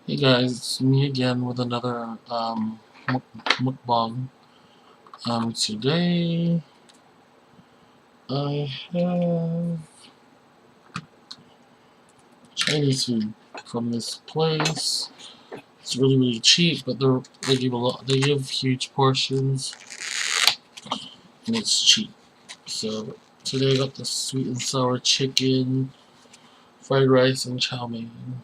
Hey guys, it's me again with another mukbang. Today I have Chinese food from this place. It's really cheap, but they give a lot. They give huge portions, and it's cheap. So today I got the sweet and sour chicken, fried rice, and chow mein.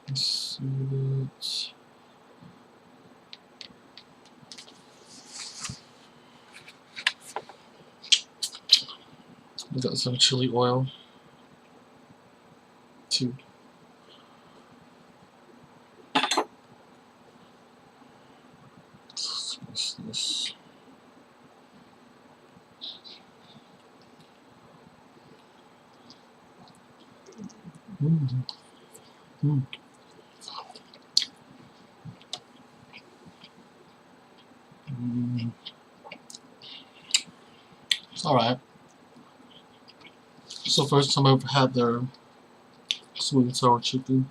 Let's see that. I got some chili oil too. What's this? Mm. Mm. Mm. It's alright. It's the first time I've had their sweet and sour chicken.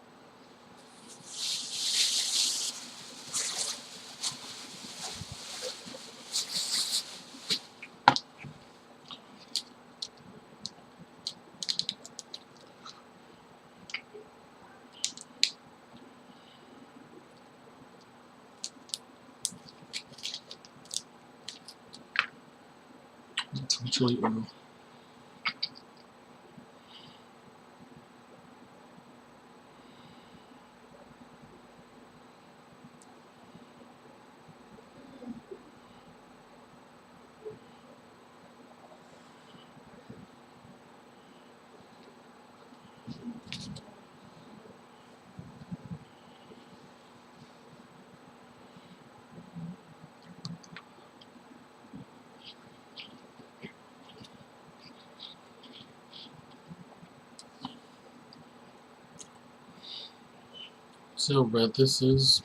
Some chili oil. See how red this is?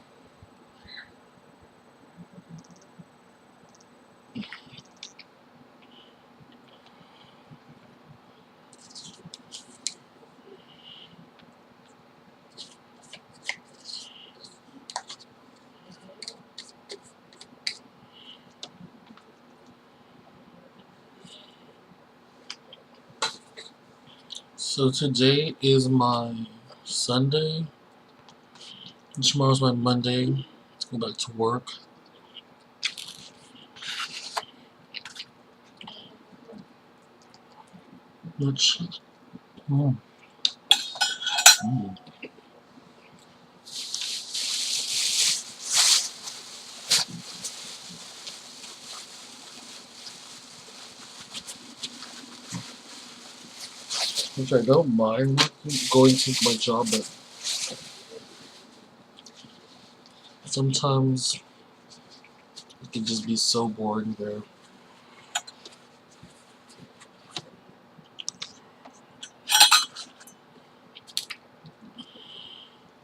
So today is my Sunday. Tomorrow's my Monday. Let's go back to work. Which, mm, mm. Which I don't mind going to my job, but sometimes it can just be so boring there.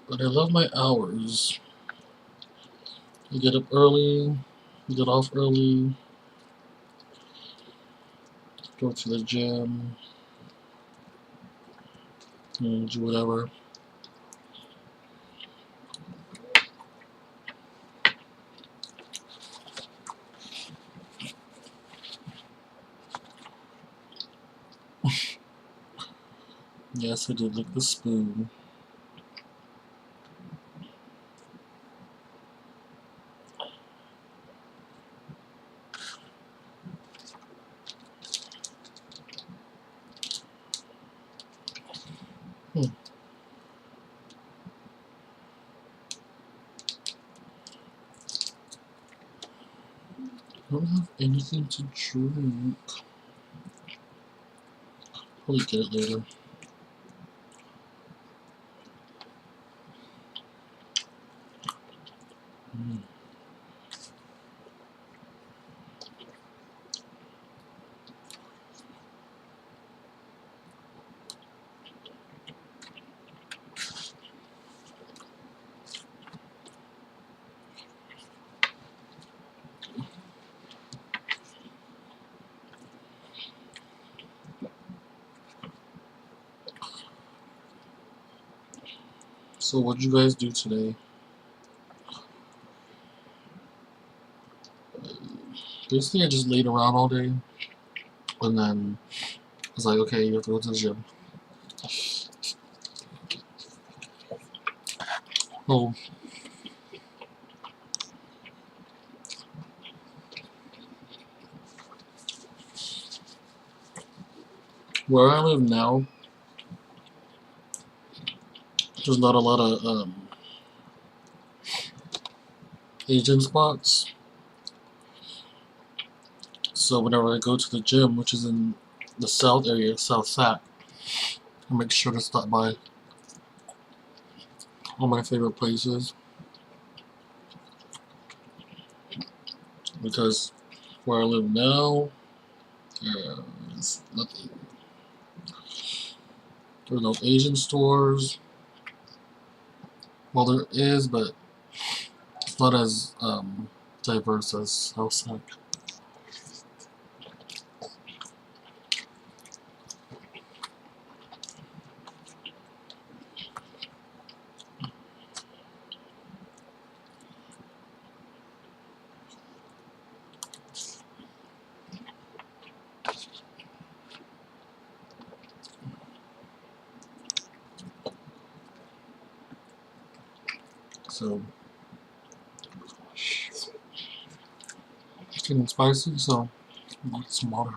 But I love my hours. You get up early, you get off early, go to the gym, and do whatever. Yes, I did lick the spoon. Hmm. I don't have anything to drink. Probably get it later. Mm. So what'd you guys do today? Basically, I just laid around all day, and then I was like, okay, you have to go to the gym. Oh, where I live now, there's not a lot of Asian spots. So whenever I go to the gym, which is in the south area, South Sac, I make sure to stop by all my favorite places because where I live now, there's nothing. There's no Asian stores. Well, there is, but it's not as diverse as South Sac. So it's getting spicy, so I'll get some water.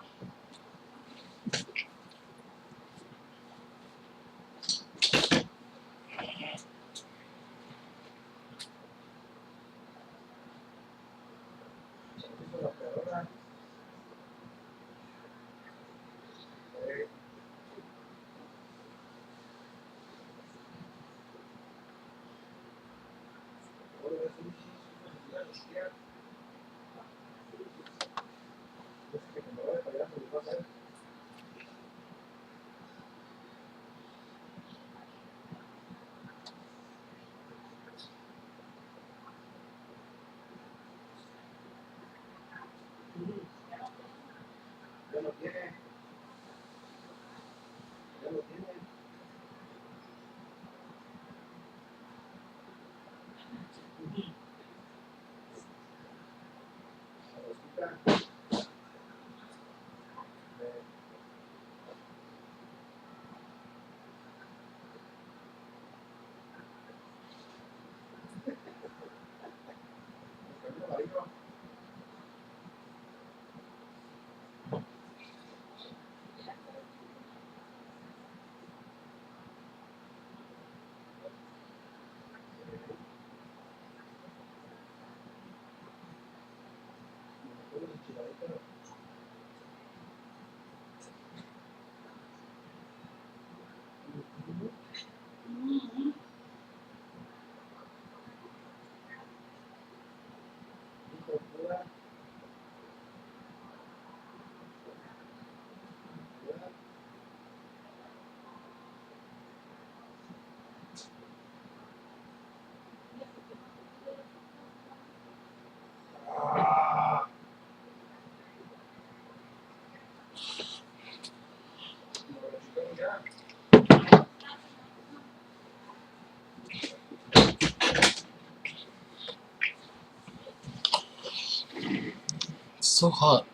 It's so hot.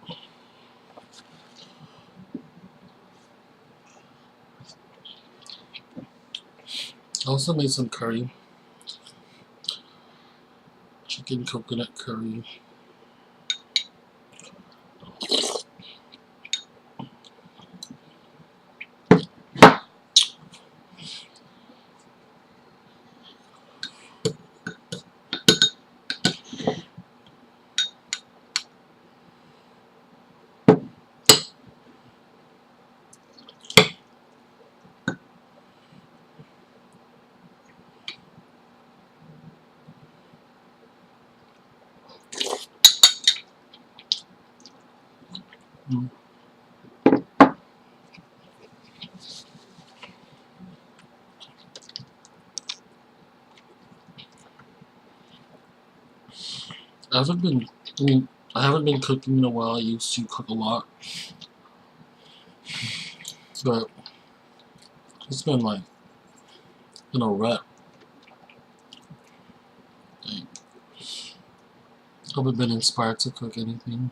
I also made some curry, chicken coconut curry. Mm. I haven't been. I mean, I haven't been cooking in a while. I used to cook a lot, but it's been like in a rut. Haven't been inspired to cook anything.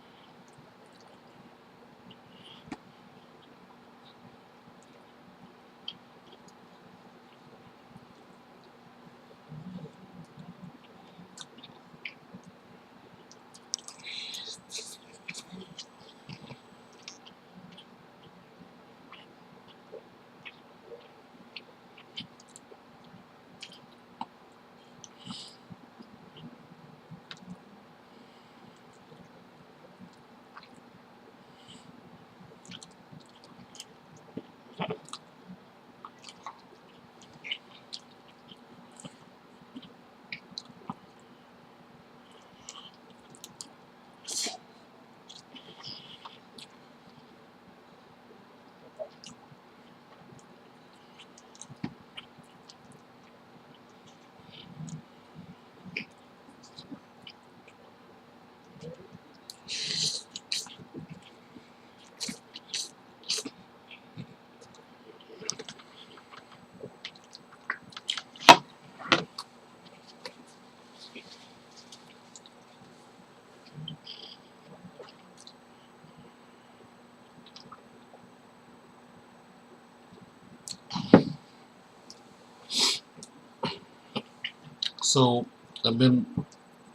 So I've been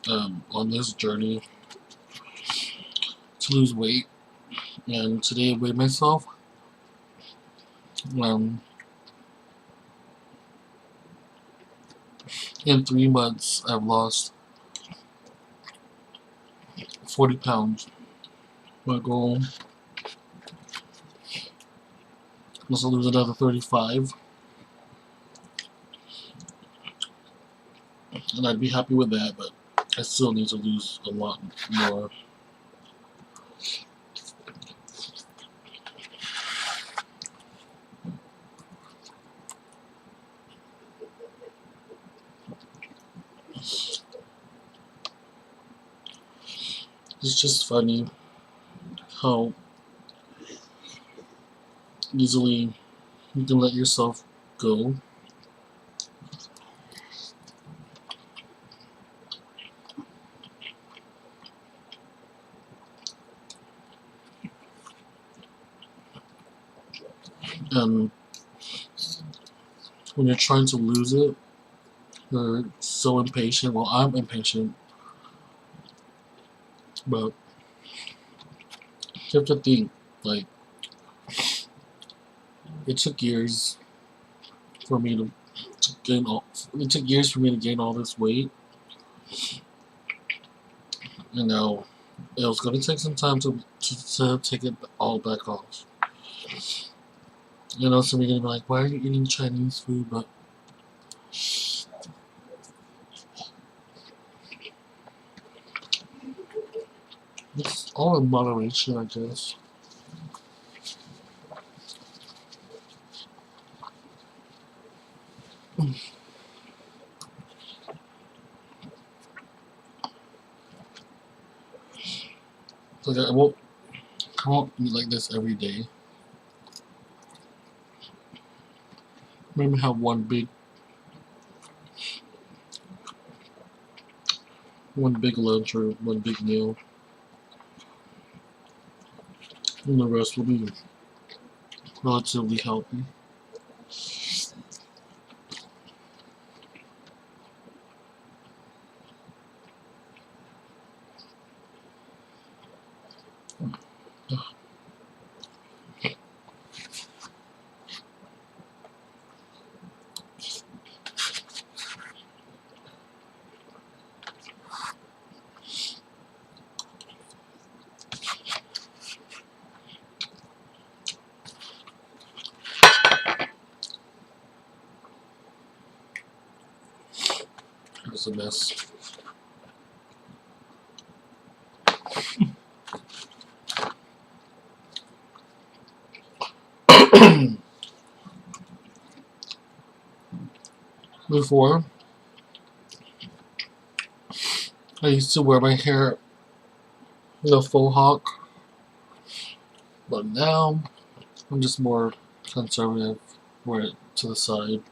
on this journey to lose weight, and today I weighed myself. Um, in 3 months, I've lost 40 pounds. My goal was to lose another 35, and I'd be happy with that, but I still need to lose a lot more. It's just funny how easily you can let yourself go. And when you're trying to lose it, you're so impatient. Well, I'm impatient, but you have to think, like, it took years for me to gain all. It took years for me to gain all this weight, and now it was going to take some time to take it all back off. You know, some of you are gonna be like, "Why are you eating Chinese food?" But it's all in moderation, I guess. Like I won't eat like this every day. Maybe have one big lunch or one big meal, and the rest will be relatively healthy. It's a mess. Before, I used to wear my hair in a faux hawk, but now I'm just more conservative, wear it to the side.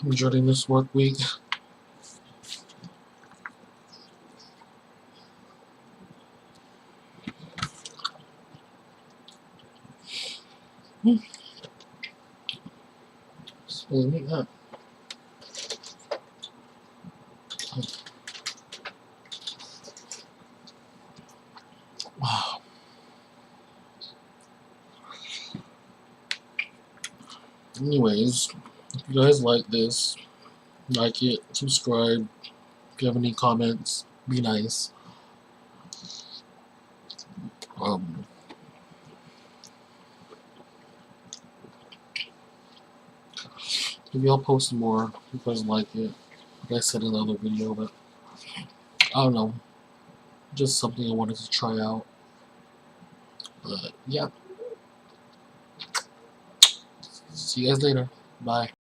I'm dreading this work week. Just really neat, huh? Wow. Anyways, if you guys like this, like it, subscribe. If you have any comments, be nice. Maybe I'll post more if you guys like it. Like I said in another video, but I don't know. Just something I wanted to try out. But yeah. See you guys later. Bye.